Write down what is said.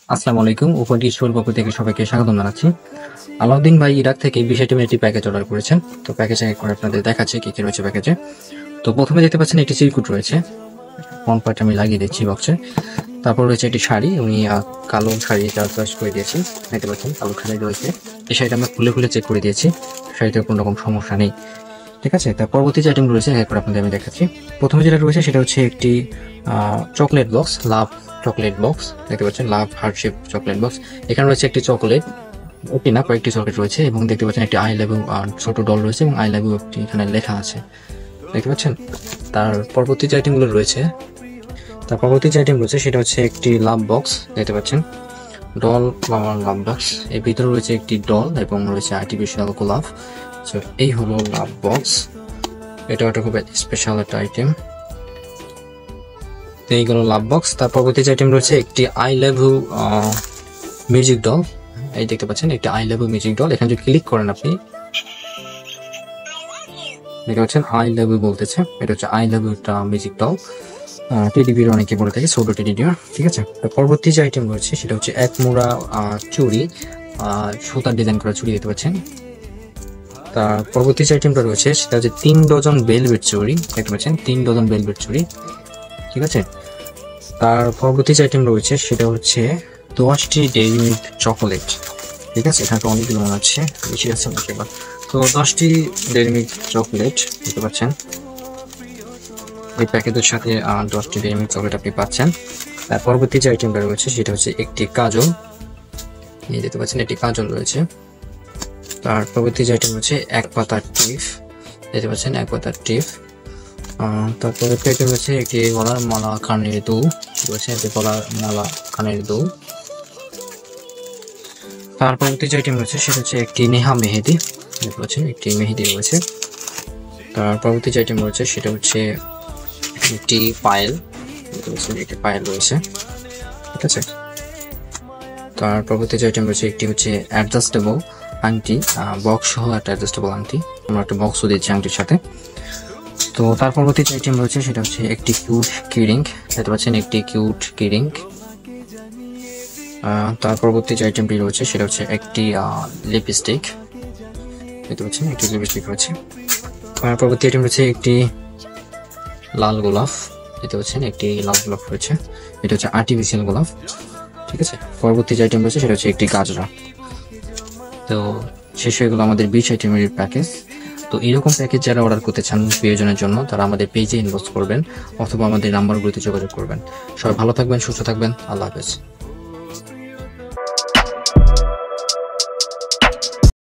আসসালামু আলাইকুম। Open store পক্ষ থেকে সবাইকে স্বাগতম জানাচ্ছি। আলাউদ্দিন ভাই ইরাক থেকে 20 আইটেমের একটি প্যাকেজ অর্ডার করেছেন। তো প্যাকেজ এক করে আপনাদের দেখাচ্ছি কি কি রয়েছে প্যাকেজে। তো প্রথমে দেখতে পাচ্ছেন একটি চিরকুট রয়েছে, ফ্রন্ট পার্ট আমি লাগিয়ে দিচ্ছি বক্সে। তারপর রয়েছে একটি শাড়ি, উনি কালো শাড়ি চয়েস করে দিয়েছেন, দেখতে পাচ্ছেন কালো শাড়ি রয়েছে। এই শাড়িটা আমরা খুলে খুলে চেক করে দিয়েছি, শাড়িতে কোনো রকম সমস্যা নেই, ঠিক আছে। তার পরবর্তী যে আইটেম রয়েছে এক করে আপনাদের আমি দেখাচ্ছি। প্রথমে যেটা রয়েছে সেটা হচ্ছে একটি চকলেট বক্স, লাভ চকলেট বক্স, দেখতে পাচ্ছেন লাভ হার্ট শেপ চকলেট বক্স। এখানে রয়েছে একটি চকলেট, ওটি না কয়েকটি চকলেট রয়েছে, এবং দেখতে পাচ্ছেন একটি আই লাভ ইউ ছোট ডল রয়েছে, এবং আই লাভ ইউ একটি এখানে লেখা আছে, দেখতে পাচ্ছেন। তার পরবর্তী যে আইটেমগুলো রয়েছে, সেটা হচ্ছে একটি লাভ বক্স, দেখতে পাচ্ছেন ডল ফ্লাওয়ার লাভ বক্স। এর ভিতরে রয়েছে একটি ডল এবং রয়েছে আর্টিফিশিয়াল গোলাপ। সো এই হলো লাভ বক্স, এটা একটা খুব স্পেশাল একটা আইটেম। এইগুলো লাভ বক্স। তার পরবর্তী যে আইটেম রয়েছে একটি I love you music doll, এই দেখতে পাচ্ছেন একটি I love you music doll. এখানে যদি ক্লিক করেন আপনি দেখতে পাচ্ছেন আই লাভ ইউ বলতেছে, এটা হচ্ছে আই লাভ ইউ একটা মিউজিক ডল। টেডি বিয়ার অনেকে বলে থাকে, ছোট টেডি বিয়ার, ঠিক আছে। পরবর্তী যে আইটেম রয়েছে সেটা হচ্ছে এক মোড়া চুড়ি, সুতার ডিজাইন করা চুড়ি, দেখতে পাচ্ছেন। তার পরবর্তী যে আইটেমটা রয়েছে সেটা হচ্ছে 3 ডজন ভেলভেট চুড়ি, দেখতে পাচ্ছেন 3 ডজন ভেলভেট চুড়ি, ঠিক আছে। তার পরবর্তী যে আইটেম রয়েছে সেটা হচ্ছে 10টি ডেইরি মিল্ক চকোলেট, ঠিক আছে। এখানে তো অনেকগুলো মনে হচ্ছে, বেশি আছে নাকি এবার। তো 10টি ডেইরি মিল্ক চকলেট, দেখতে পাচ্ছেন এই প্যাকেটের সাথে 10টি ডেইরি মিল্ক চকলেট আপনি পাচ্ছেন। তার পরবর্তী যে আইটেমটা রয়েছে সেটা হচ্ছে একটি কাজল, এই দেখতে পাচ্ছেন একটি কাজল রয়েছে। তার পরবর্তী যে আইটেম হচ্ছে এক পাতার টিপ, দেখতে পাচ্ছেন এক পাতার টিপ। তারপরে আইটেম হচ্ছে একটি গলার মালা কানের দুল, রয়েছে একটি গলার মালা কানের দুল। তার পরবর্তী যে আইটেম রয়েছে সেটা হচ্ছে একটি নেহা মেহেদি, দেখতে পাচ্ছেন একটি মেহেদি রয়েছে। তার পরবর্তী যে আইটেম রয়েছে সেটা হচ্ছে একটি পায়েল, দেখতে পাচ্ছেন একটি পায়েল রয়েছে, ঠিক আছে। তার পরবর্তী যে আইটেম রয়েছে একটি হচ্ছে অ্যাডজাস্টেবল আংটি, বক্স সহ একটা অ্যাডজাস্টেবল আংটি, আমরা একটা বক্সও দিচ্ছি আংটির সাথে। তো তার পরবর্তী যে আইটেম রয়েছে সেটা হচ্ছে একটি কিউট কিরিং, দেখতে পাচ্ছেন একটি কিউট কিরিং। তার পরবর্তী যে আইটেমটি রয়েছে সেটা হচ্ছে একটি লিপস্টিক, দেখতে পাচ্ছেন একটি লিপস্টিক রয়েছে। তার পরবর্তী আইটেম রয়েছে একটি লাল গোলাপ, দেখতে পাচ্ছেন একটি লাল গোলাপ রয়েছে, এটা হচ্ছে আর্টিফিশিয়াল গোলাপ, ঠিক আছে। পরবর্তী যে আইটেম রয়েছে সেটা হচ্ছে একটি গাজরা। তো শেষ হয়ে গেল আমাদের 20 আইটেমের প্যাকেজ। তো এরকম প্যাকেজ যারা অর্ডার করতে চান প্রয়োজনের জন্য, তারা আমাদের পেজে ইনবক্স করবেন অথবা আমাদের নাম্বারগুলোতে যোগাযোগ করবেন। সবাই ভালো থাকবেন, সুস্থ থাকবেন, আল্লাহ হাফেজ।